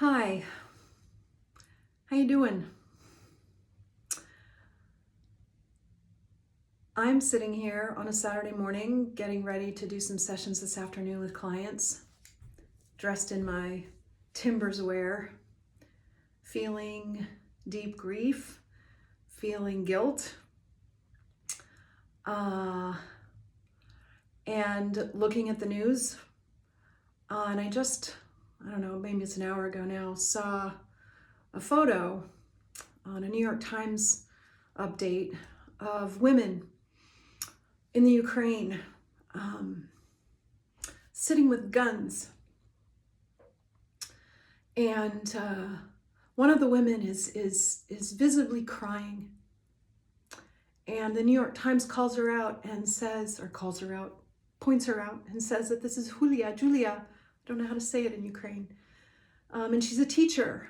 Hi, how you doing? I'm sitting here on a Saturday morning getting ready to do some sessions this afternoon with clients, dressed in my Timbers wear, feeling deep grief, feeling guilt, and looking at the news. And I don't know, maybe it's an hour ago now, saw a photo on a New York Times update of women in the Ukraine sitting with guns. And one of the women is visibly crying. And the New York Times calls her out and points her out and says that this is Julia. I don't know how to say it in Ukraine. And she's a teacher.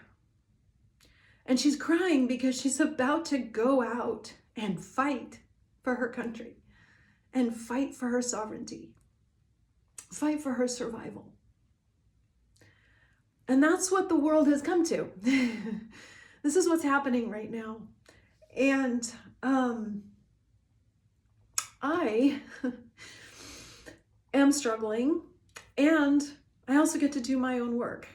And she's crying because she's about to go out and fight for her country and fight for her sovereignty, fight for her survival. And that's what the world has come to. This is what's happening right now. And I am struggling, and I also get to do my own work.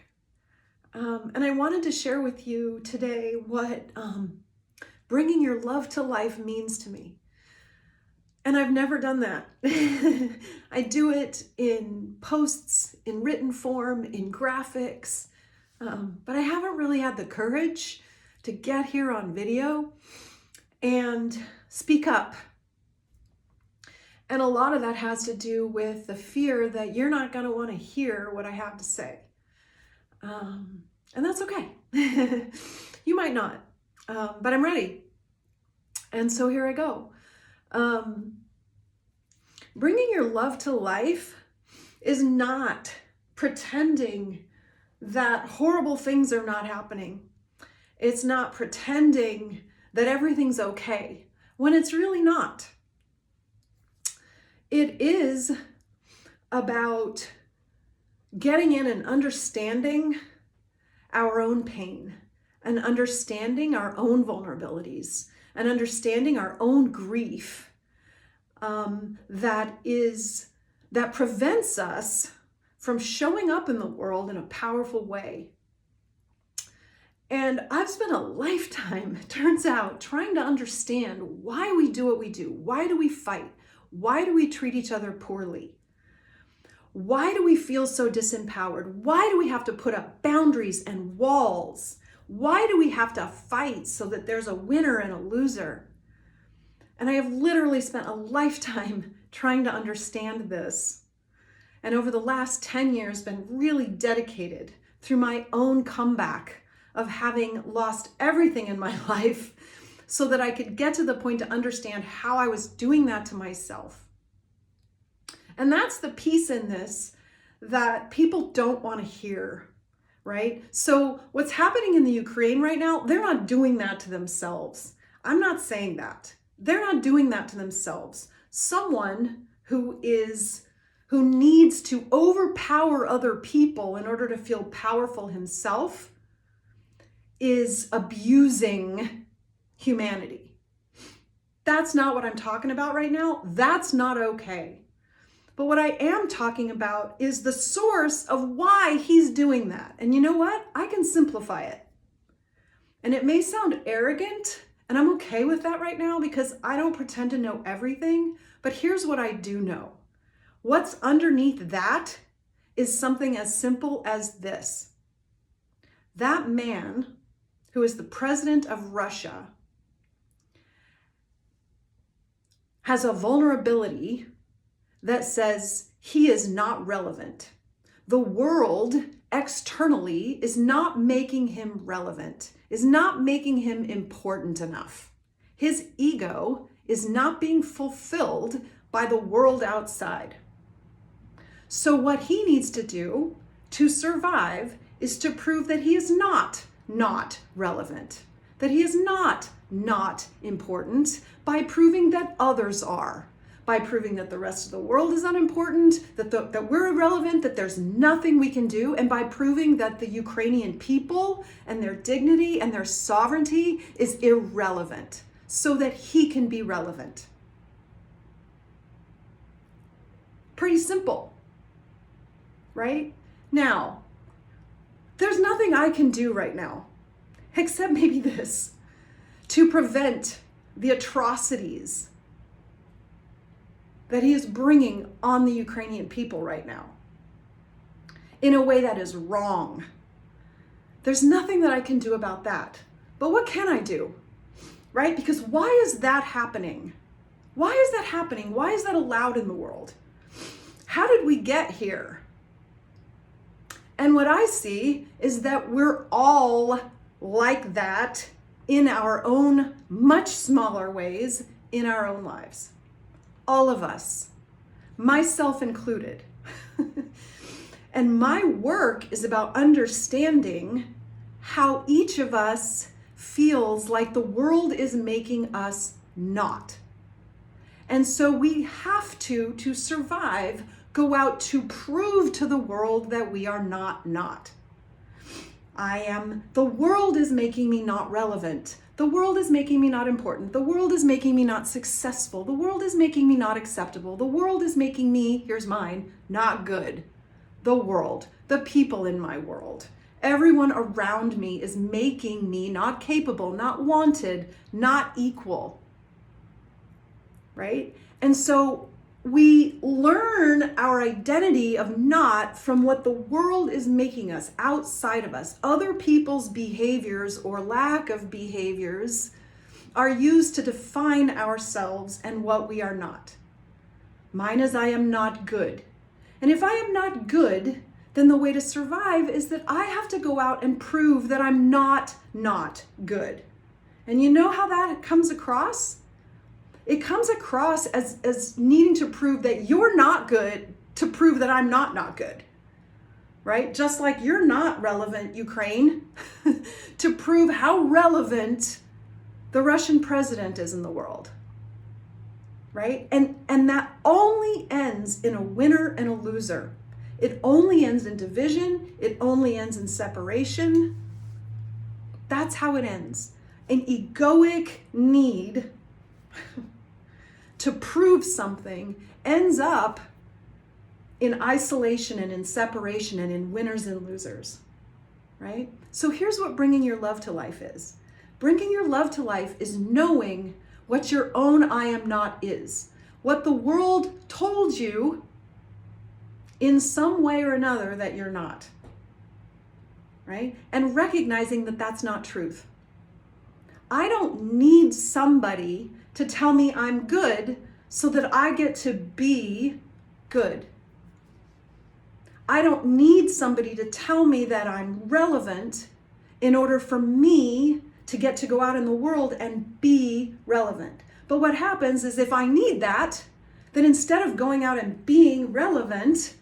And I wanted to share with you today what bringing your love to life means to me. And I've never done that. I do it in posts, in written form, in graphics, but I haven't really had the courage to get here on video and speak up. And a lot of that has to do with the fear that you're not going to want to hear what I have to say. And that's okay. You might not, but I'm ready. And so here I go. Bringing your love to life is not pretending that horrible things are not happening. It's not pretending that everything's okay when it's really not. It is about getting in and understanding our own pain and understanding our own vulnerabilities and understanding our own grief that prevents us from showing up in the world in a powerful way. And I've spent a lifetime, it turns out, trying to understand why we do what we do. Why do we fight? Why do we treat each other poorly? Why do we feel so disempowered? Why do we have to put up boundaries and walls? Why do we have to fight so that there's a winner and a loser? And I have literally spent a lifetime trying to understand this. And over the last 10 years, been really dedicated through my own comeback of having lost everything in my life so that I could get to the point to understand how I was doing that to myself. And that's the piece in this that people don't want to hear, right? So what's happening in the Ukraine right now, they're not doing that to themselves. I'm not saying that. They're not doing that to themselves. Someone who needs to overpower other people in order to feel powerful himself is abusing humanity. That's not what I'm talking about right now. That's not okay. But what I am talking about is the source of why he's doing that. And you know what? I can simplify it. And it may sound arrogant, and I'm okay with that right now because I don't pretend to know everything. But here's what I do know. What's underneath that is something as simple as this. That man, who is the president of Russia, has a vulnerability that says he is not relevant. The world externally is not making him relevant, is not making him important enough. His ego is not being fulfilled by the world outside. So what he needs to do to survive is to prove that he is not relevant, that he is not important by proving that others are, by proving that the rest of the world is unimportant, that we're irrelevant, that there's nothing we can do, and by proving that the Ukrainian people and their dignity and their sovereignty is irrelevant so that he can be relevant. Pretty simple, right? Now, there's nothing I can do right now, except maybe this, to prevent the atrocities that he is bringing on the Ukrainian people right now in a way that is wrong. There's nothing that I can do about that. But what can I do, right? Because why is that happening? Why is that happening? Why is that allowed in the world? How did we get here? And what I see is that we're all like that in our own much smaller ways in our own lives. All of us, myself included. And my work is about understanding how each of us feels like the world is making us not. And so we have to survive, go out to prove to the world that we are not. The world is making me not relevant. The world is making me not important. The world is making me not successful. The world is making me not acceptable. The world is making me, here's mine, not good. The world, the people in my world, everyone around me is making me not capable, not wanted, not equal, right? And so we learn our identity of not from what the world is making us outside of us. Other people's behaviors or lack of behaviors are used to define ourselves and what we are not. Mine is I am not good. And if I am not good, then the way to survive is that I have to go out and prove that I'm not good. And you know how that comes across? It comes across as needing to prove that you're not good to prove that I'm not good, right? Just like you're not relevant, Ukraine, to prove how relevant the Russian president is in the world, right? And that only ends in a winner and a loser. It only ends in division. It only ends in separation. That's how it ends. An egoic need to prove something ends up in isolation and in separation and in winners and losers, right? So here's what bringing your love to life is. Bringing your love to life is knowing what your own I am not is. What the world told you in some way or another that you're not, right? And recognizing that that's not truth. I don't need somebody to tell me I'm good so that I get to be good. I don't need somebody to tell me that I'm relevant in order for me to get to go out in the world and be relevant. But what happens is if I need that, then instead of going out and being relevant,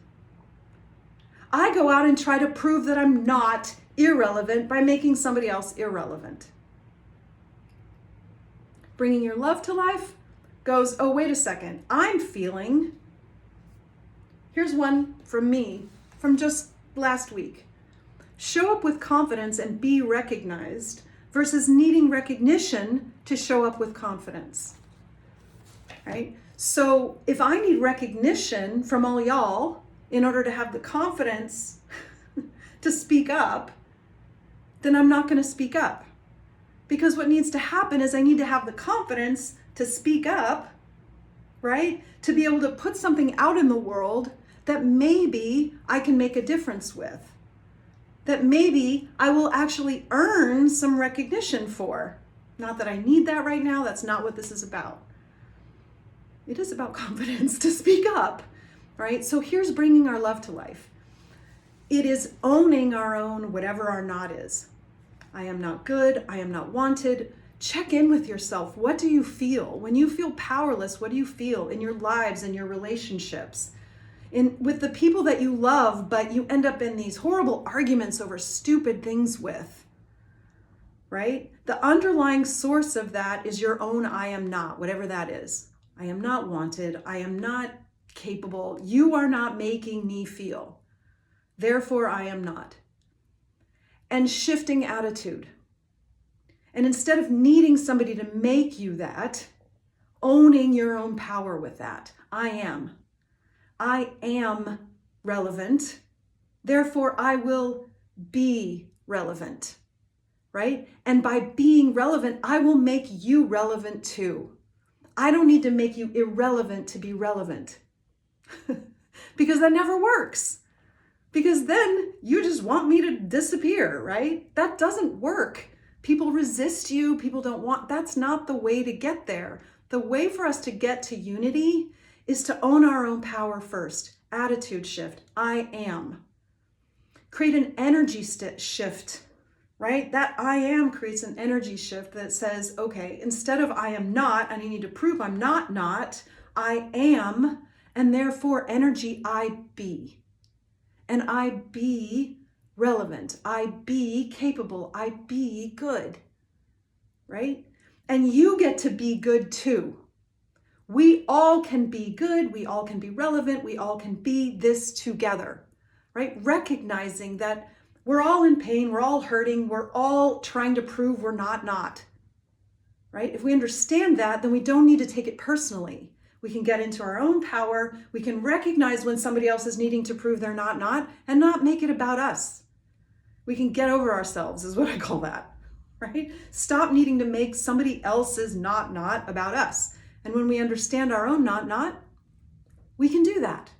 I go out and try to prove that I'm not irrelevant by making somebody else irrelevant. Bringing your love to life goes, oh, wait a second, I'm feeling, here's one from me, from just last week. Show up with confidence and be recognized versus needing recognition to show up with confidence, right? So if I need recognition from all y'all in order to have the confidence to speak up, then I'm not going to speak up. Because what needs to happen is I need to have the confidence to speak up, right? To be able to put something out in the world that maybe I can make a difference with. That maybe I will actually earn some recognition for. Not that I need that right now. That's not what this is about. It is about confidence to speak up, right? So here's bringing our love to life. It is owning our own whatever our not is. I am not good. I am not wanted. Check in with yourself. What do you feel? When you feel powerless, what do you feel in your lives and your relationships? With the people that you love, but you end up in these horrible arguments over stupid things with, right? The underlying source of that is your own I am not, whatever that is. I am not wanted. I am not capable. You are not making me feel. Therefore, I am not. And shifting attitude. And instead of needing somebody to make you that, owning your own power with that. I am. I am relevant. Therefore, I will be relevant, right? And by being relevant, I will make you relevant too. I don't need to make you irrelevant to be relevant because that never works. Because then you just want me to disappear, right? That doesn't work. People resist you. People don't want, that's not the way to get there. The way for us to get to unity is to own our own power first. Attitude shift. I am. Create an energy shift, right? That I am creates an energy shift that says, okay, instead of I am not, and I need to prove I'm not, I am, and therefore energy I be. And I be relevant. I be capable. I be good, right? And you get to be good too. We all can be good. We all can be relevant. We all can be this together, right? Recognizing that we're all in pain. We're all hurting. We're all trying to prove we're not, right? If we understand that, then we don't need to take it personally. We can get into our own power. We can recognize when somebody else is needing to prove they're not, and not make it about us. We can get over ourselves, is what I call that, right? Stop needing to make somebody else's not about us. And when we understand our own not, we can do that,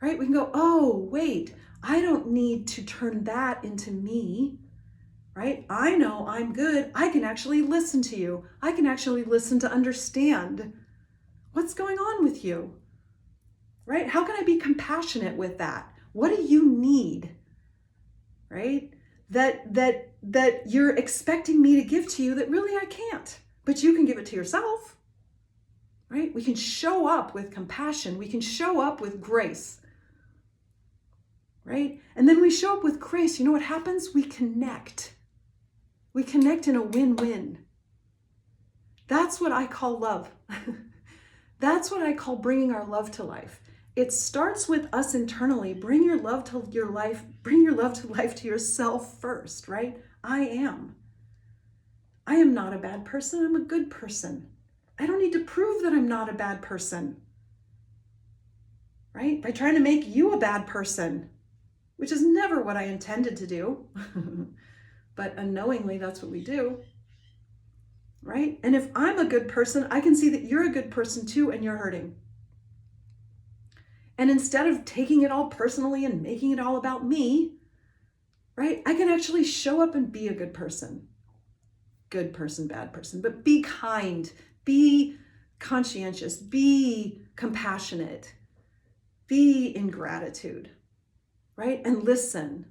right? We can go, oh, wait, I don't need to turn that into me, right? I know I'm good. I can actually listen to you. I can actually listen to understand what's going on with you, right? How can I be compassionate with that? What do you need, right? That you're expecting me to give to you that really I can't, but you can give it to yourself, right? We can show up with compassion. We can show up with grace, right? And then we show up with grace. You know what happens? We connect. We connect in a win-win. That's what I call love. That's what I call bringing our love to life. It starts with us internally. Bring your love to your life. Bring your love to life to yourself first, right? I am. I am not a bad person. I'm a good person. I don't need to prove that I'm not a bad person, right? By trying to make you a bad person, which is never what I intended to do. But unknowingly, that's what we do. Right? And if I'm a good person, I can see that you're a good person too, and you're hurting. And instead of taking it all personally and making it all about me, right? I can actually show up and be a good person. Good person, bad person, but be kind, be conscientious, be compassionate, be in gratitude, right? And listen.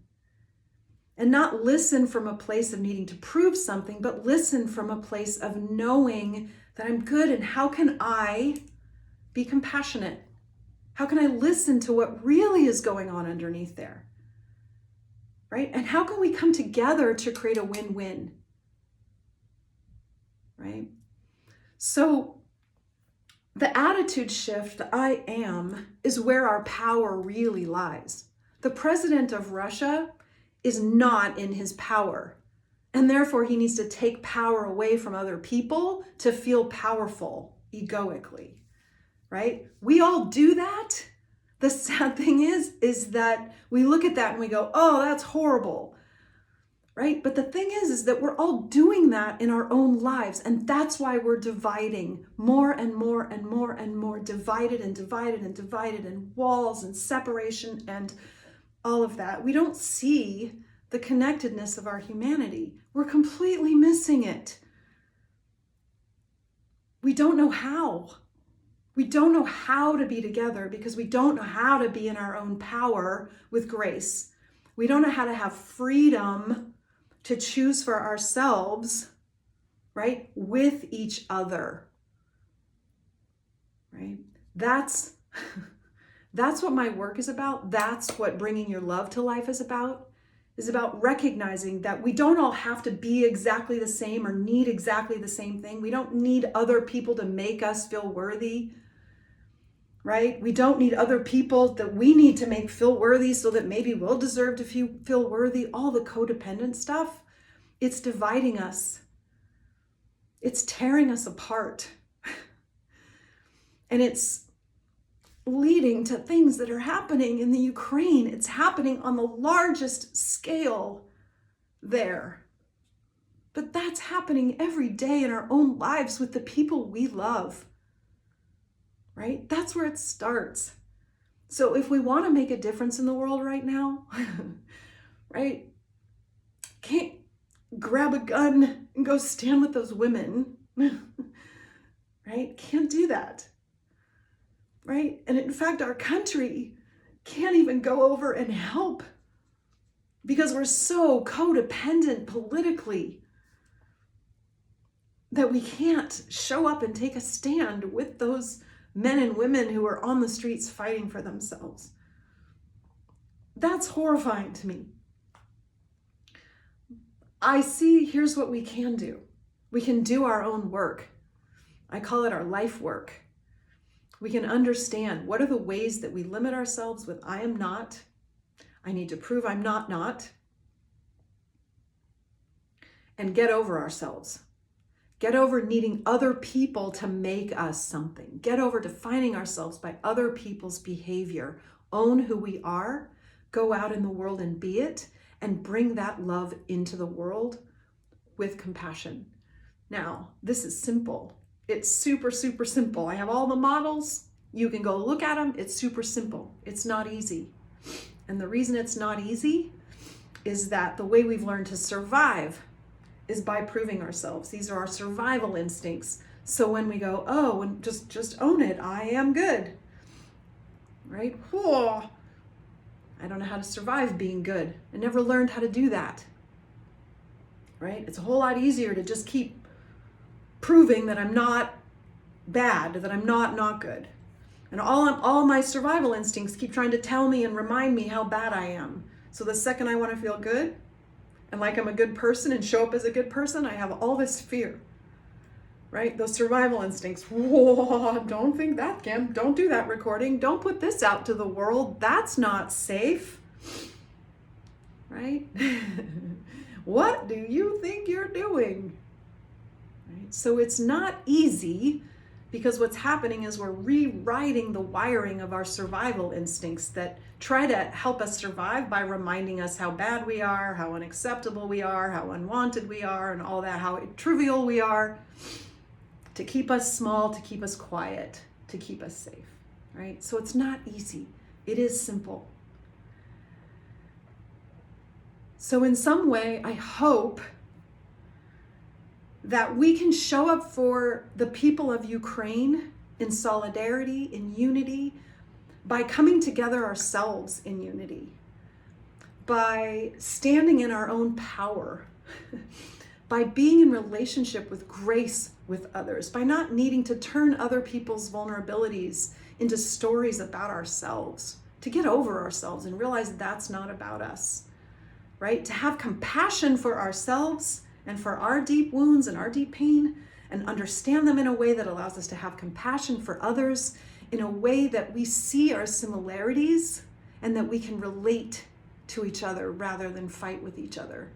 And not listen from a place of needing to prove something, but listen from a place of knowing that I'm good and how can I be compassionate? How can I listen to what really is going on underneath there? Right? And how can we come together to create a win-win? Right? So the attitude shift, the I am, is where our power really lies. The president of Russia is not in his power. And therefore he needs to take power away from other people to feel powerful egoically, right? We all do that. The sad thing is that we look at that and we go, oh, that's horrible, right? But the thing is that we're all doing that in our own lives. And that's why we're dividing more and more and more and more, divided and divided and divided, and walls and separation and all of that. We don't see the connectedness of our humanity. We're completely missing it. We don't know how. We don't know how to be together because we don't know how to be in our own power with grace. We don't know how to have freedom to choose for ourselves, right, with each other, right? That's what my work is about. That's what bringing your love to life is about, is about recognizing that we don't all have to be exactly the same or need exactly the same thing. We don't need other people to make us feel worthy, right? We don't need other people that we need to make feel worthy so that maybe we'll deserve to feel worthy. All the codependent stuff, it's dividing us. It's tearing us apart. And it's leading to things that are happening in the Ukraine. It's happening on the largest scale there. But that's happening every day in our own lives with the people we love, right? That's where it starts. So if we want to make a difference in the world right now, right? Can't grab a gun and go stand with those women, right? Can't do that. Right? And in fact, our country can't even go over and help because we're so codependent politically that we can't show up and take a stand with those men and women who are on the streets fighting for themselves. That's horrifying to me. I see, here's what we can do. We can do our own work. I call it our life work. We can understand what are the ways that we limit ourselves with I am not. I need to prove I'm not. And get over ourselves. Get over needing other people to make us something. Get over defining ourselves by other people's behavior. Own who we are. Go out in the world and be it. And bring that love into the world with compassion. Now, this is simple. It's super, super simple. I have all the models. You can go look at them. It's super simple. It's not easy. And the reason it's not easy is that the way we've learned to survive is by proving ourselves. These are our survival instincts. So when we go, oh, and just own it. I am good. Right? Whoa. I don't know how to survive being good. I never learned how to do that. Right? It's a whole lot easier to just keep proving that I'm not bad, that I'm not good. And all my survival instincts keep trying to tell me and remind me how bad I am. So the second I want to feel good and like I'm a good person and show up as a good person, I have all this fear, right? Those survival instincts. Whoa, don't think that, Kim. Don't do that recording. Don't put this out to the world. That's not safe, right? What do you think you're doing? Right? So it's not easy because what's happening is we're rewriting the wiring of our survival instincts that try to help us survive by reminding us how bad we are, how unacceptable we are, how unwanted we are, and all that, how trivial we are, to keep us small, to keep us quiet, to keep us safe, right? So it's not easy. It is simple. So in some way, I hope that we can show up for the people of Ukraine in solidarity, in unity, by coming together ourselves in unity, by standing in our own power, by being in relationship with grace with others, by not needing to turn other people's vulnerabilities into stories about ourselves, to get over ourselves and realize that's not about us, right? To have compassion for ourselves and for our deep wounds and our deep pain, and understand them in a way that allows us to have compassion for others in a way that we see our similarities and that we can relate to each other rather than fight with each other.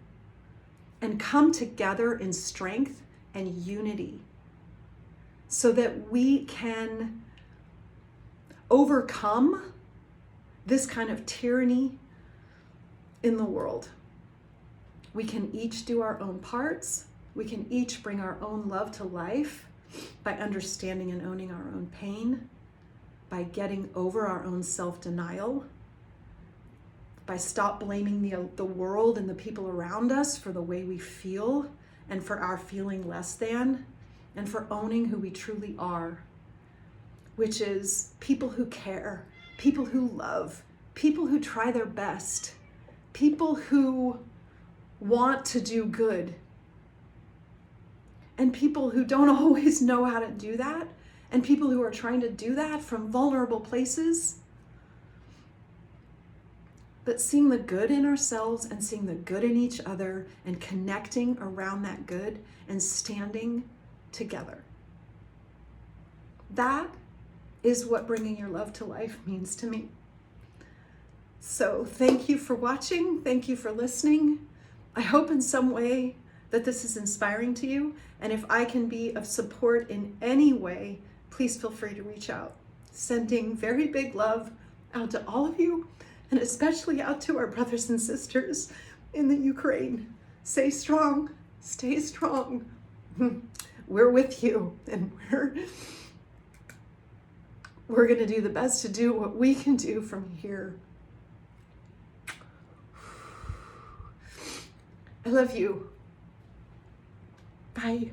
And come together in strength and unity so that we can overcome this kind of tyranny in the world. We can each do our own parts. We can each bring our own love to life by understanding and owning our own pain, by getting over our own self-denial, by stop blaming the world and the people around us for the way we feel and for our feeling less than, and for owning who we truly are, which is people who care, people who love, people who try their best, people who want to do good, and people who don't always know how to do that, and people who are trying to do that from vulnerable places. but seeing the good in ourselves and seeing the good in each other and connecting around that good and standing together. That is what bringing your love to life means to me. So thank you for watching. Thank you for listening. I hope in some way that this is inspiring to you. And if I can be of support in any way, please feel free to reach out. Sending very big love out to all of you, and especially out to our brothers and sisters in the Ukraine. Stay strong, stay strong. We're with you, and we're gonna do the best to do what we can do from here. I love you. Bye.